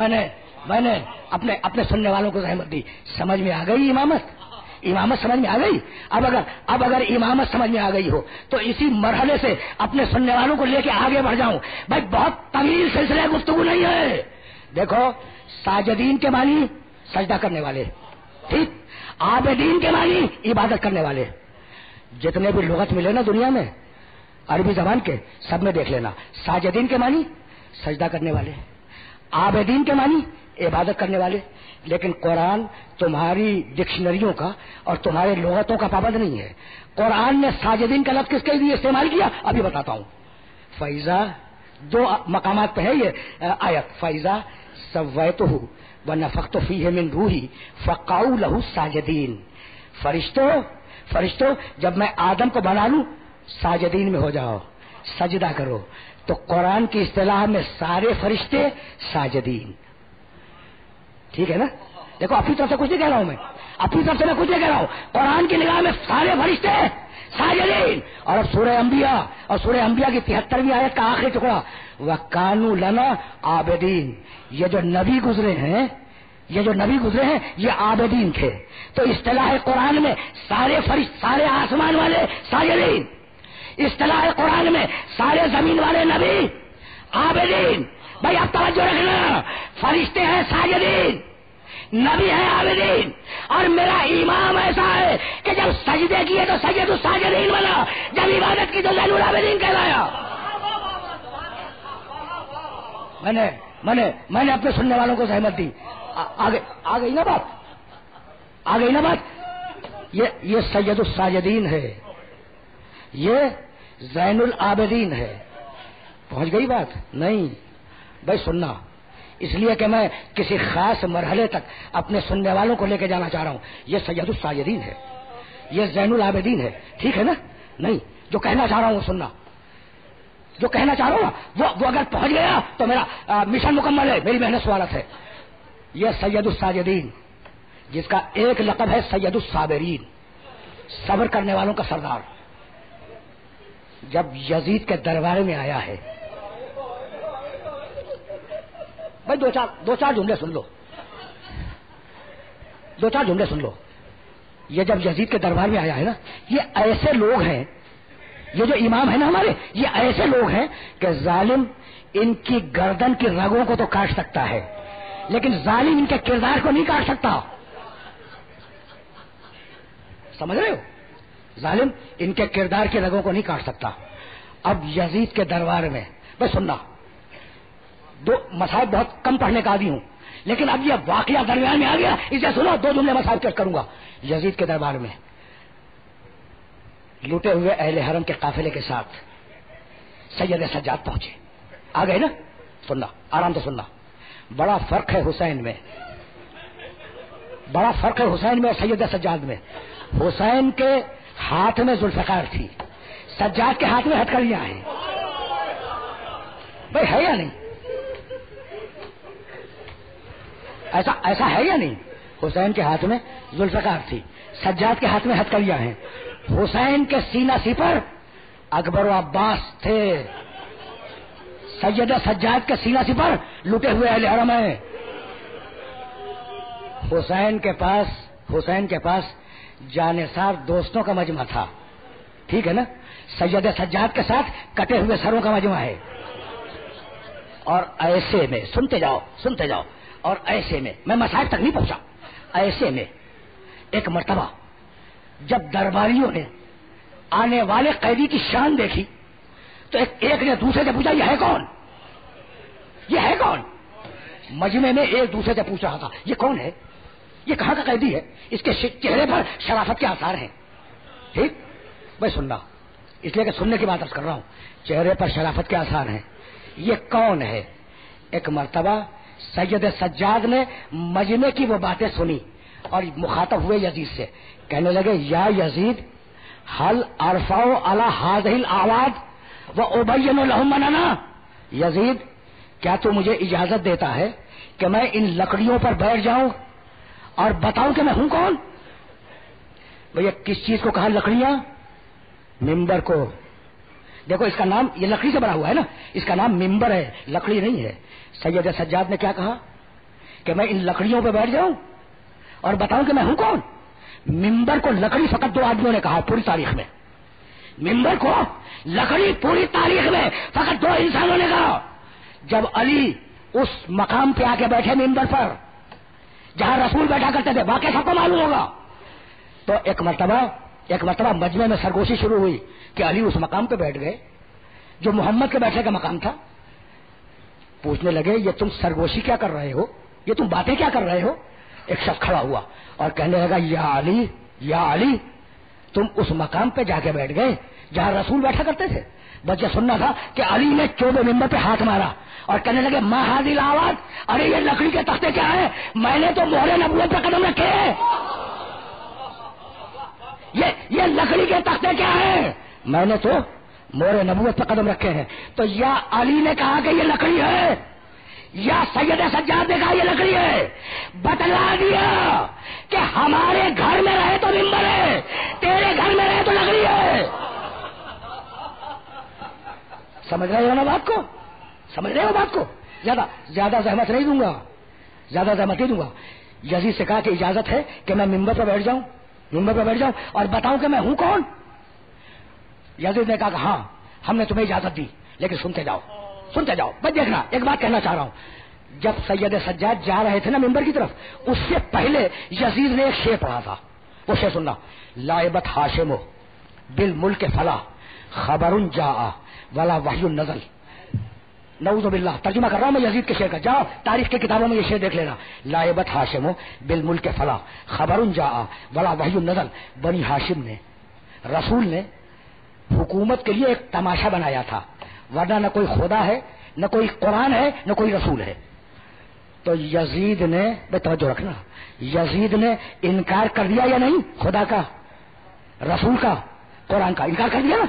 میں نے اپنے سننے والوں کو زحمت دی. سمجھ میں آ گئی امامت سمجھ میں آ گئی. اب اگر امامت سمجھ میں آ گئی ہو تو اسی مرحلے سے اپنے سننے والوں کو لے کے آگے بڑھ جاؤں. بھائی بہت طویل سلسلہ گفتگو نہیں ہے. دیکھو ساجدین کے معنی سجدہ کرنے والے, ٹھیک. عابدین کے معنی عبادت کرنے والے. جتنے بھی لغت ملے نا دنیا میں عربی زبان کے, سب میں دیکھ لینا. ساجدین کے معنی سجدہ کرنے والے, عابدین کے معنی عبادت کرنے والے. لیکن قرآن تمہاری ڈکشنریوں کا اور تمہارے لغتوں کا پابند نہیں ہے. قرآن نے ساجدین کا لفظ کس کے لیے استعمال کیا ابھی بتاتا ہوں. فیضا, دو مقامات پہ ہے یہ آیت. فیضا سویتہ ونفخت فیہ من روحی فقعوا لہ ساجدین. فرشتوں جب میں آدم کو بنا لوں ساجدین میں ہو جاؤ, سجدہ کرو. تو قرآن کی اصطلاح میں سارے فرشتے ساجدین, ٹھیک ہے نا. دیکھو اپنی طرف سے کچھ نہیں کہہ رہا ہوں, میں اپنی طرف سے میں کچھ نہیں کہہ رہا ہوں. قرآن کی نگاہ میں سارے فرشتے ساجدین. اور اب سورہ انبیاء کی 73ویں آیت کا آخری ٹکڑا وَكَانُوا لَنَا عَابِدِينَ. یہ جو نبی گزرے ہیں یہ عابدین تھے. تو اصطلاح قرآن میں سارے آسمان والے ساجدین, اصطلاح قرآن میں سارے زمین والے نبی عابدین. بھائی اب توجہ رکھنا, فرشتے ہیں ساجدین, نبی ہے عابدین. اور میرا امام ایسا ہے کہ جب سجدے کیے تو سجد الساجدین بنا, جب عبادت کی تو زین العابدین کہلایا. میں نے اپنے سننے والوں کو زحمت دی. آ گئی نا بات. یہ سید الساجدین ہے, یہ زین العابدین ہے. پہنچ گئی بات؟ نہیں بھائی سننا, اس لیے کہ میں کسی خاص مرحلے تک اپنے سننے والوں کو لے کے جانا چاہ رہا ہوں. یہ سید الساجدین ہے, یہ زین العابدین ہے, ٹھیک ہے نا. نہیں, جو کہنا چاہ رہا ہوں سننا, جو کہنا چاہ رہا ہوں وہ اگر پہنچ گیا تو میرا مشن مکمل ہے, میری محنت سوالت ہے. یہ سید الساجدین جس کا ایک لقب ہے سید الصابرین, صبر کرنے والوں کا سردار, جب یزید کے دربار میں آیا ہے. بھائی دو چار جملے سن لو. یہ جب یزید کے دربار میں آیا ہے نا, یہ ایسے لوگ ہیں, یہ جو امام ہے نا ہمارے, یہ ایسے لوگ ہیں کہ ظالم ان کی گردن کی رگوں کو تو کاٹ سکتا ہے لیکن ظالم ان کے کردار کو نہیں کاٹ سکتا. سمجھ رہے ہو؟ ظالم ان کے کردار کی رگوں کو نہیں کاٹ سکتا. اب یزید کے دربار میں بس سننا, دو مسائل بہت کم پڑھنے کا عادی ہوں لیکن اب یہ واقعہ درمیان میں آ گیا, اسے سنو, 2 جملے مسائل پیش کروں گا. یزید کے دربار میں لوٹے ہوئے اہل حرم کے قافلے کے ساتھ سید سجاد پہنچے. آ گئے نا؟ سننا, آرام سے سننا. بڑا فرق ہے حسین میں اور سید سجاد میں. حسین کے ہاتھ میں ذوالفقار تھی, سجاد کے ہاتھ میں ہتھکڑیاں ہیں. بھائی ہے یا نہیں؟ ایسا ہے یا نہیں؟ حسین کے ہاتھ میں ذوالفقار تھی, سجاد کے ہاتھ میں ہتھکڑیاں ہیں. حسین کے سینہ سپر اکبر و عباس تھے, سید سجاد کے سینہ سپر لوٹے ہوئے اہل حرم ہیں. حسین کے پاس جانثار دوستوں کا مجمع تھا, ٹھیک ہے نا. سید سجاد کے ساتھ کٹے ہوئے سروں کا مجمع ہے. اور ایسے میں سنتے جاؤ اور ایسے میں میں مسائل تک نہیں پہنچا. ایسے میں ایک مرتبہ جب درباریوں نے آنے والے قیدی کی شان دیکھی تو ایک نے دوسرے سے پوچھا, یہ ہے کون؟ مجمع میں ایک دوسرے سے پوچھ رہا تھا, یہ کون ہے, یہ کہاں کا قیدی ہے, اس کے چہرے پر شرافت کے آثار ہیں. ٹھیک بھائی سننا, اس لیے کہ سننے کی بات کر رہا ہوں. چہرے پر شرافت کے آثار ہیں, یہ کون ہے؟ ایک مرتبہ سید سجاد نے مجمع کی وہ باتیں سنی اور مخاطب ہوئے یزید سے, کہنے لگے یا یزید حل ارفع علی هذه الاعواد وابین لهم مننا. یزید کیا تو مجھے اجازت دیتا ہے کہ میں ان لکڑیوں پر بیٹھ جاؤں اور بتاؤں کہ میں ہوں کون؟ بھئی کس چیز کو کہا لکڑیاں؟ ممبر کو. دیکھو اس کا نام, یہ لکڑی سے بنا ہوا ہے نا, اس کا نام ممبر ہے, لکڑی نہیں ہے. سید سجاد نے کیا کہا؟ کہ میں ان لکڑیوں پہ بیٹھ جاؤں اور بتاؤں کہ میں ہوں کون؟ ممبر کو لکڑی فقط 2 آدمیوں نے کہا پوری تاریخ میں. ممبر کو لکڑی پوری تاریخ میں فقط 2 انسانوں نے کہا. جب علی اس مقام پہ آ کے بیٹھے ممبر پر جہاں رسول بیٹھا کرتے تھے، واقعہ سب کو معلوم ہوگا، تو ایک مرتبہ مجمع میں سرگوشی شروع ہوئی کہ علی اس مقام پہ بیٹھ گئے جو محمد کے بیٹھنے کا مقام تھا. پوچھنے لگے یہ تم سرگوشی کیا کر رہے ہو، یہ تم باتیں کیا کر رہے ہو؟ ایک شخص کھڑا ہوا اور کہنے لگا یا علی تم اس مقام پہ جا کے بیٹھ گئے جہاں رسول بیٹھا کرتے تھے. بس یہ سننا تھا کہ علی نے چوبے ممبر پہ ہاتھ مارا اور کہنے لگے ما ہذی آواز، ارے یہ لکڑی کے تختے کیا ہے؟ میں نے تو مہر نبوت پہ قدم رکھے ہیں. یہ لکڑی کے تختے کیا ہیں؟ میں نے تو مہر نبوت پہ قدم رکھے ہیں. تو یا علی نے کہا کہ یہ لکڑی ہے، یا سید سجاد نے کہا یہ لکڑی ہے. بتلا دیا کہ ہمارے گھر میں رہے تو ممبر ہے، تیرے گھر میں رہے تو لکڑی ہے. سمجھ رہے ہو نا بات کو؟ سمجھ رہے ہو بات کو؟ زیادہ زحمت نہیں دوں گا. یزید سے کہا کہ اجازت ہے کہ میں ممبر پہ بیٹھ جاؤں اور بتاؤں کہ میں ہوں کون؟ یزید نے کہا کہ ہاں ہم نے تمہیں اجازت دی، لیکن سنتے جاؤ. بس دیکھنا ایک بات کہنا چاہ رہا ہوں. جب سید سجاد جا رہے تھے نا ممبر کی طرف، اس سے پہلے یزید نے ایک شعر پڑھا تھا. وہ شعر سننا: لائبت ہاشم بالملک فلا خبر جاء ولا وحی نزل. نعوذ باللہ ترجمہ کر رہا ہوں میں یزید کے شعر کا. جاؤ تاریخ کی کتابوں میں یہ شعر دیکھ لینا. لائبت ہاشم بالملک فلا خبر جاء ولا وحی نزل. بنی ہاشم نے، رسول نے حکومت کے لیے ایک تماشا بنایا تھا، ورنہ نہ کوئی خدا ہے، نہ کوئی قرآن ہے، نہ کوئی رسول ہے. تو یزید نے، بے توجہ رکھنا، یزید نے انکار کر دیا یا نہیں؟ خدا کا، رسول کا، قرآن کا انکار کر دیا نا.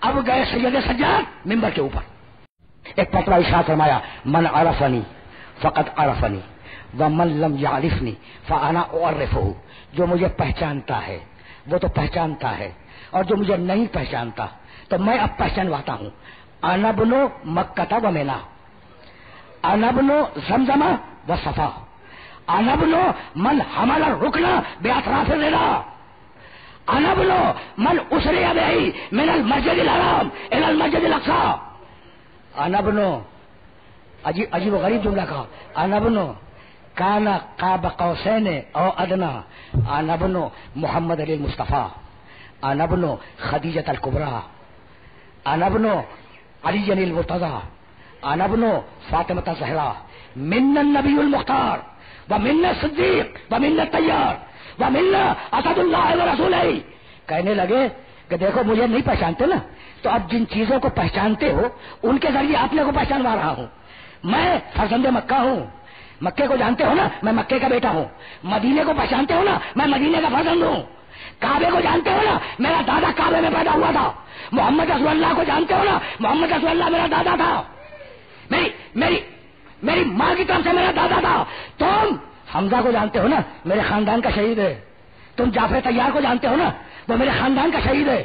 اب گئے سید سجاد ممبر کے اوپر، ایک مرتبہ ارشاد فرمایا: من عرفنی فقط عرفنی ومن لم یعرفنی فانا اعرفہ. جو مجھے پہچانتا ہے وہ تو پہچانتا ہے، اور جو مجھے نہیں پہچانتا تو میں اب پہچانواتا ہوں. انا ابن مکہ و مینا، انا ابن زمزم و صفا، انا ابن من حمل الرکن باطراف الردا، انا ابن من اسری به من المسجد الحرام الى المسجد الاقصى. انا ابن، عجیب و غریب جملہ کہا، انا ابن کان قاب قوسین او ادنا، انا ابن محمد علی المصطفیٰ، انا ابن خدیجۃ الکبریٰ، انا ابن علی المرتضیٰ، انا ابن فاطمۃ الزہرا، من النبی المختار ومن الصدیق ومن الطیار ومن اسد اللہ ورسولہ. کہنے لگے کہ دیکھو مجھے نہیں پہچانتے نا، تو اب جن چیزوں کو پہچانتے ہو ان کے ذریعے اپنے کو پہچانوا رہا ہوں. میں فرزند مکہ ہوں، مکے کو جانتے ہو نا، میں مکے کا بیٹا ہوں. مدینے کو پہچانتے ہو نا، میں مدینے کا فرزند ہوں. کعبے کو جانتے ہو نا، میرا دادا کعبے میں پیدا ہوا تھا. محمد رسول اللہ کو جانتے ہو نا، محمد رسول اللہ میرا دادا تھا. میری ماں کی طرف سے میرا دادا تھا. تم حمزہ کو جانتے ہو نا، میرے خاندان کا شہید ہے. تم جعفر طیار کو جانتے ہو نا، وہ میرے خاندان کا شہید ہے.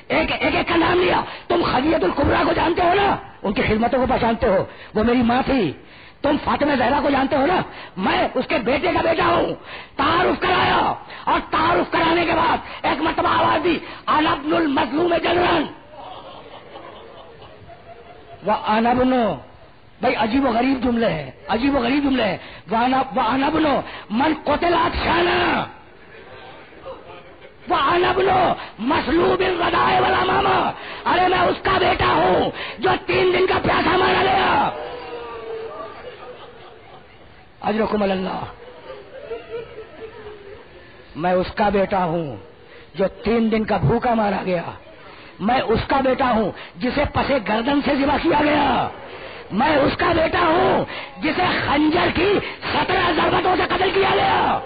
ایک کا نام لیا. تم خدیجۃ الکبریٰ کو جانتے ہو نا، ان کی خدمتوں کو پہچانتے ہو، وہ میری ماں تھی. تم فاطمہ زہرا کو جانتے ہو نا، میں اس کے بیٹے کا بیٹا ہوں. تعارف کرایا، اور تعارف کرانے کے بعد ایک مرتبہ آواز دی: انا ابن المظلوم جنرل وانا ابن. بھائی عجیب و غریب جملے ہیں، وانا ابن من قتل عطشانا وانا ابن مسلوب الرداء والامامہ. ارے میں اس کا بیٹا ہوں جو 3 دن کا پیاسا مارا گیا. اجرکم اللہ. میں اس کا بیٹا ہوں جو 3 دن کا بھوکا مارا گیا. میں اس کا بیٹا ہوں جسے پسے گردن سے ذبح کیا گیا. میں اس کا بیٹا ہوں جسے خنجر کی 17 ضربتوں سے قتل کیا گیا.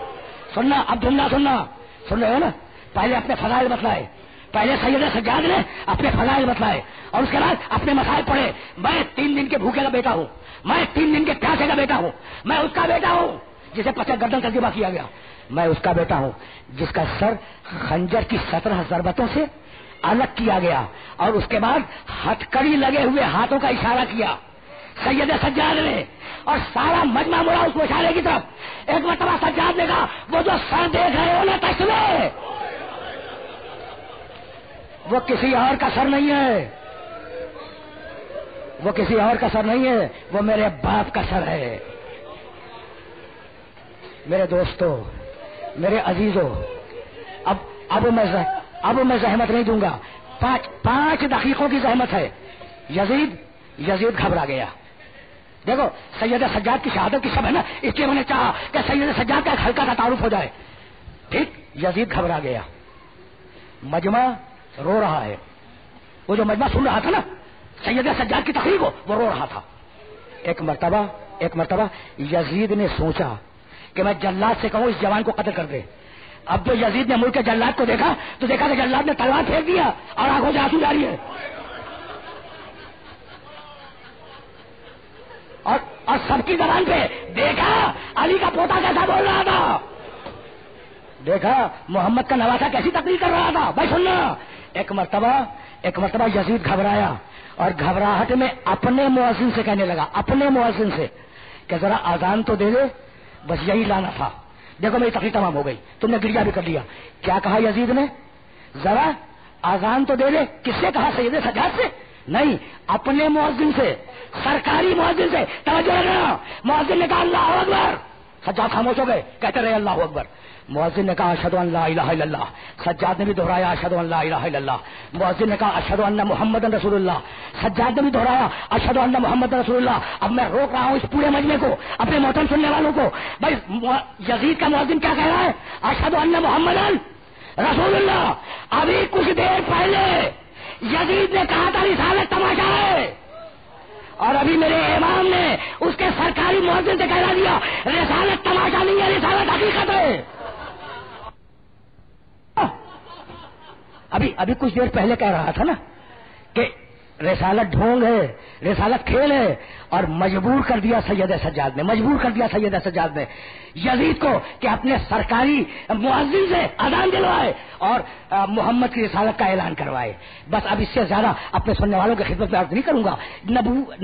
سننا عبداللہ، سن رہے ہو نا؟ پہلے اپنے فضائل بتلائے، پہلے سید سجاد نے اپنے فضائل بتلائے، اور اس کے بعد اپنے مسائل پڑھے. میں 3 دن کے بھوکے کا بیٹا ہوں، میں 3 دن کے پیاسے کا بیٹا ہوں. میں اس کا بیٹا ہوں جسے پسے گردن سے ذبح کیا گیا. میں اس کا بیٹا ہوں جس کا سر خنجر کی 17 ضربتوں سے الگ کیا گیا، اور اس کے بعد ہتھکڑی لگے ہوئے ہاتھوں کا اشارہ کیا. سید سجاد نے، اور سارا مجمع مڑا اس مشعلے کی طرف. ایک مرتبہ سجاد نے کہا وہ جو سر دیکھ رہے ہو نا تشت میں، وہ کسی اور کا سر نہیں ہے، وہ کسی اور کا سر نہیں ہے، وہ میرے باپ کا سر ہے. میرے دوستو، میرے عزیزو، اب میں زحمت نہیں دوں گا. 5 دقیقوں کی زحمت ہے. یزید گھبرا گیا. دیکھو سید سجاد کی شہادت کی سب ہے نا، اس لیے میں نے چاہا کہ سید سجاد کا ایک ہلکا سا تعارف ہو جائے. ٹھیک. یزید گھبرا گیا. مجمع رو رہا ہے. وہ جو مجمع سن رہا تھا نا سید سجاد کی تقریر کو، وہ رو رہا تھا. ایک مرتبہ یزید نے سوچا کہ میں جلاد سے کہوں اس جوان کو قتل کر دے. اب جو یزید نے ملک کے جلاد کو دیکھا تو دیکھا کہ جلاد نے تلوار پھینک دیا اور آنکھوں سے آنسو جاری ہے. اور سب کی زبان پہ دیکھا علی کا پوتا کیسا بول رہا تھا، دیکھا محمد کا نواسا کیسی تقریر کر رہا تھا. بھائی سننا، ایک مرتبہ یزید گھبرایا اور گھبراہٹ میں اپنے مؤذن سے کہنے لگا، اپنے مؤذن سے کہ ذرا اذان تو دے دے. بس یہی لانا تھا. دیکھو میری تقریر تمام ہو گئی، تم نے گریا بھی کر لیا. کیا کہا یزید نے؟ ذرا اذان تو دے دے. کس سے کہا؟ سید سجاد سے نہیں، اپنے مؤذن سے، سرکاری مؤذن سے. توجہ رکھنا. مؤذن نے کہا اللہ اکبر. سجاد خاموش ہو گئے، کہتے رہے اللہ اکبر. مؤذن نے کہا اشہد ان لا الہ الا اللہ. سجاد نے بھی دہرایا اشہد ان لا الہ الا اللہ. مؤذن نے کہا اشہد ان محمد رسول اللہ. سجاد نے بھی دہرایا اشہد ان محمد رسول اللہ. اب میں روک رہا ہوں اس پورے مجمع کو، اپنے محترم سننے والوں کو. بھائی یزید کا مؤذن کیا کہہ رہا ہے؟ اشہد ان محمد رسول اللہ. ابھی کچھ دیر پہلے یزید نے کہا تھا رسالت تماشا ہے، اور ابھی میرے امام نے اس کے سرکاری مؤذن سے کہہ دیا رسالت تماشا نہیں ہے، رسالت حقیقت ہے. ابھی کچھ دیر پہلے کہہ رہا تھا نا کہ رسالت ڈھونگ ہے، رسالت کھیل ہے، اور مجبور کر دیا سید سجاد نے یزید کو کہ اپنے سرکاری مؤذن سے اذان دلوائے اور محمد کی رسالت کا اعلان کروائے. بس اب اس سے زیادہ اپنے سننے والوں کی خدمت میں عرض نہیں کروں گا.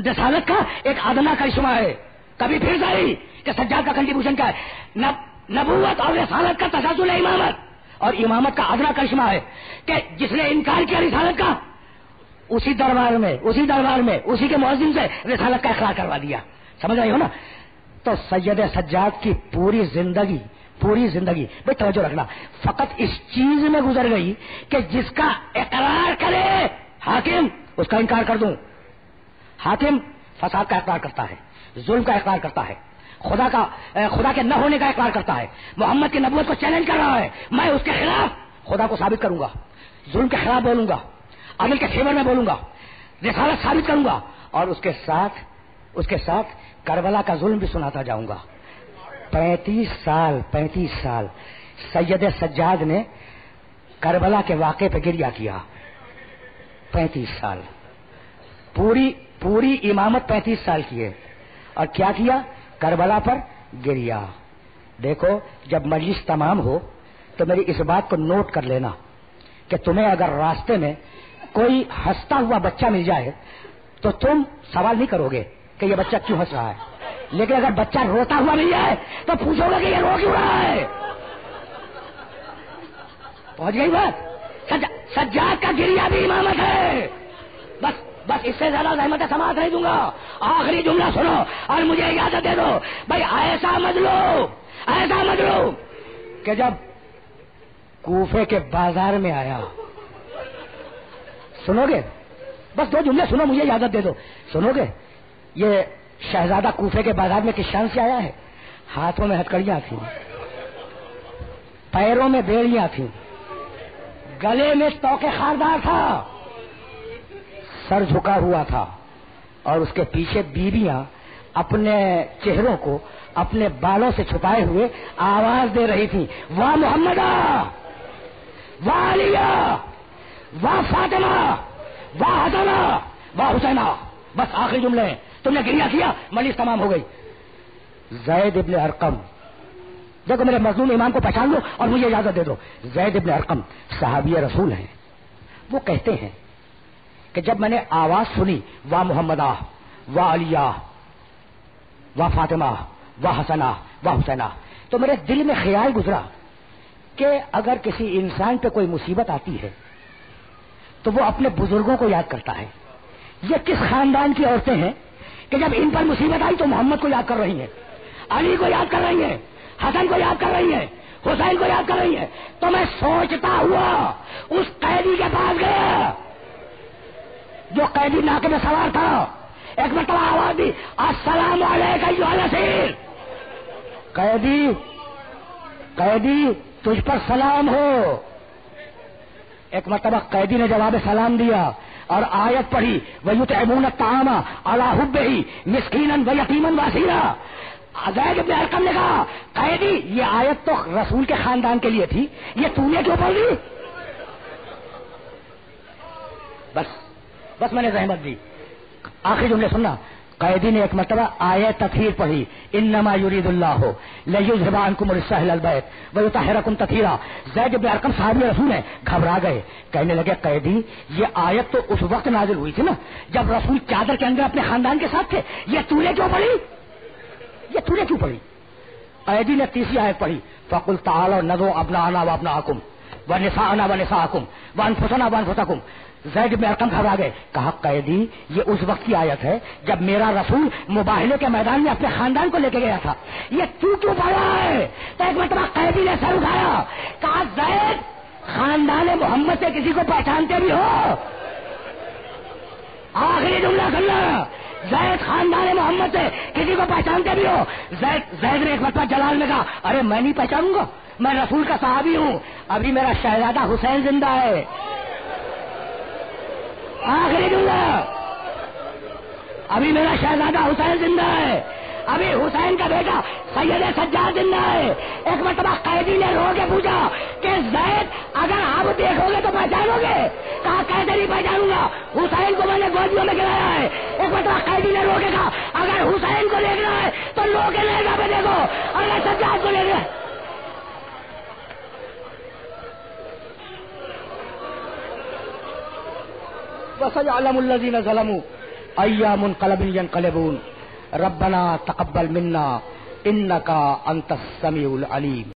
رسالت کا ایک ادنا کرشمہ ہے. کبھی پھر صحیح کہ سجاد کا کنٹریبیوشن کیا ہے؟ نبوت اور رسالت کا تسلسل ہے امامت، اور امامت کا ادنا کرشمہ ہے کہ جس نے انکار کیا رسالت کا، اسی دربار میں اسی کے مؤذن سے رسالت کا اقرار کروا دیا. سمجھ رہے ہو نا؟ تو سید سجاد کی پوری زندگی بھائی توجہ رکھنا، فقط اس چیز میں گزر گئی کہ جس کا اقرار کرے حاکم اس کا انکار کر دوں. حاکم فساد کا اقرار کرتا ہے، ظلم کا اقرار کرتا ہے، خدا کے نہ ہونے کا اقرار کرتا ہے، محمد کی نبوت کو چیلنج کر رہا ہے. میں اس کے خلاف خدا کو ثابت کروں گا، ظلم کے خلاف بولوں گا، عدل کے فیور میں بولوں گا، رسالت ثابت کروں گا، اور اس کے ساتھ کربلا کا ظلم بھی سناتا جاؤں گا. 35 سال سید سجاد نے کربلا کے واقعے پہ گریہ کیا. 35 سال پوری امامت 35 سال کی ہے، اور کیا کیا؟ کربلا پر گریہ. دیکھو جب مجلس تمام ہو تو میری اس بات کو نوٹ کر لینا کہ تمہیں اگر راستے میں کوئی ہنستا ہوا بچہ مل جائے تو تم سوال نہیں کرو گے کہ یہ بچہ کیوں ہنس رہا ہے، لیکن اگر بچہ روتا ہوا مل جائے تو پوچھو گے کہ یہ رو کیوں رہا ہے. پہنچ گئی بات؟ سجاد کا گریہ بھی امامت ہے. بس اس سے زیادہ زحمت سماعت نہیں دوں گا. آخری جملہ سنو اور مجھے اجازت دے دو. بھائی ایسا مجلو کہ جب کوفے کے بازار میں آیا، سنو گے؟ بس 2 جملے سنو، مجھے اجازت دے دو. سنو گے؟ یہ شہزادہ کوفے کے بازار میں کس شان سے آیا ہے؟ ہاتھوں میں ہتکڑیاں تھیں، پیروں میں بیڑیاں تھیں، گلے میں توق خاردار تھا، سر جھکا ہوا تھا، اور اس کے پیچھے بیویاں اپنے چہروں کو اپنے بالوں سے چھپائے ہوئے آواز دے رہی تھی، واہ محمد، واہ علی، واہ فاطمہ، واہ حسن، واہ حسینہ. بس آخری جملے. تم نے گریہ کیا، مجلس تمام ہو گئی. زید ابن ارقم، دیکھو میرے مظلوم امام کو پہچان لو اور مجھے اجازت دے دو. زید ابن ارقم صحابی رسول ہیں. وہ کہتے ہیں کہ جب میں نے آواز سنی واہ محمد و علیہ و فاطمہ و حسنہ و حسینہ. تو میرے دل میں خیال گزرا کہ اگر کسی انسان پہ کوئی مصیبت آتی ہے تو وہ اپنے بزرگوں کو یاد کرتا ہے. یہ کس خاندان کی عورتیں ہیں کہ جب ان پر مصیبت آئی تو محمد کو یاد کر رہی ہیں, علی کو یاد کر رہی ہیں, حسن کو یاد کر رہی ہیں, حسین کو یاد کر رہی ہیں. تو میں سوچتا ہوا اس قیدی کے پاس گیا جو قیدی ناکے میں سوار تھا. ایک مرتبہ آواز دی, السلام علیکم ایھا الاسیر. قیدی تجھ پر سلام ہو. ایک مرتبہ قیدی نے جواب سلام دیا اور آیت پڑھی, وَيُطْعِمُونَ الطَّعَامَ عَلَىٰ حُبِّهِ مِسْكِينًا وَيَتِيمًا وَأَسِيرًا. زید بن ارقم نے کہا, قیدی یہ آیت تو رسول کے خاندان کے لیے تھی, یہ تو نے کیوں پڑھ لی؟ بس میں نے زحمت دی. آخری جملے سننا. قیدی نے ایک مرتبہ آیت تطہیر پڑھی, انما یرید اللہ لیذھب عنکم الرجس اہل البیت ویطہرکم تطہیرا. زید بن ارقم صحابی رسول ہیں, گھبرا گئے, کہنے لگے قیدی یہ آیت تو اس وقت نازل ہوئی تھی نا جب رسول چادر کے اندر اپنے خاندان کے ساتھ تھے, یہ تو نے کیوں پڑھی؟ قیدی نے تیسری آیت پڑھی, فقل تعالوا ندعو ابناءنا وابناءکم ونساءنا ونساءکم وانفسنا وانفسکم. زید بن ارقم گھبرا گئے, کہا قیدی یہ اس وقت کی آیت ہے جب میرا رسول مباہلے کے میدان میں اپنے خاندان کو لے کے گیا تھا, یہ تو کیوں پڑھا ہے؟ تو ایک مرتبہ قیدی نے سر اٹھایا, کہا زید خاندان محمد سے کسی کو پہچانتے بھی ہو؟ آخری جملہ سننا, زید خاندان محمد سے کسی کو پہچانتے بھی ہو؟ زید نے ایک مرتبہ جلال میں کہا, ارے میں نہیں پہچانوں گا, میں رسول کا صحابی ہوں, ابھی میرا شہزادہ حسین زندہ ہے. آخری جملہ, ابھی میرا شہزادہ حسین زندہ ہے, ابھی حسین کا بیٹا سید سجاد زندہ ہے. ایک مرتبہ قیدی نے رو کے پوچھا کہ زید اگر آپ دیکھو گے تو پہچانو گے؟ کہا کیسے نہیں پہچانوں گا, حسین کو میں نے گودیوں میں گرایا ہے. ایک مرتبہ قیدی نے رو کے کہا, اگر حسین کو دیکھنا ہے تو لو کے لہجہ پہ دیکھو, اگر سجاد کو دیکھنا ہے. وَسَيَعْلَمُ الَّذِينَ ظَلَمُوا أَيَّ مُنقَلَبٍ يَنقَلِبُونَ رَبَّنَا تَقَبَّلْ مِنَّا إِنَّكَ أَنْتَ السَّمِيعُ الْعَلِيمُ.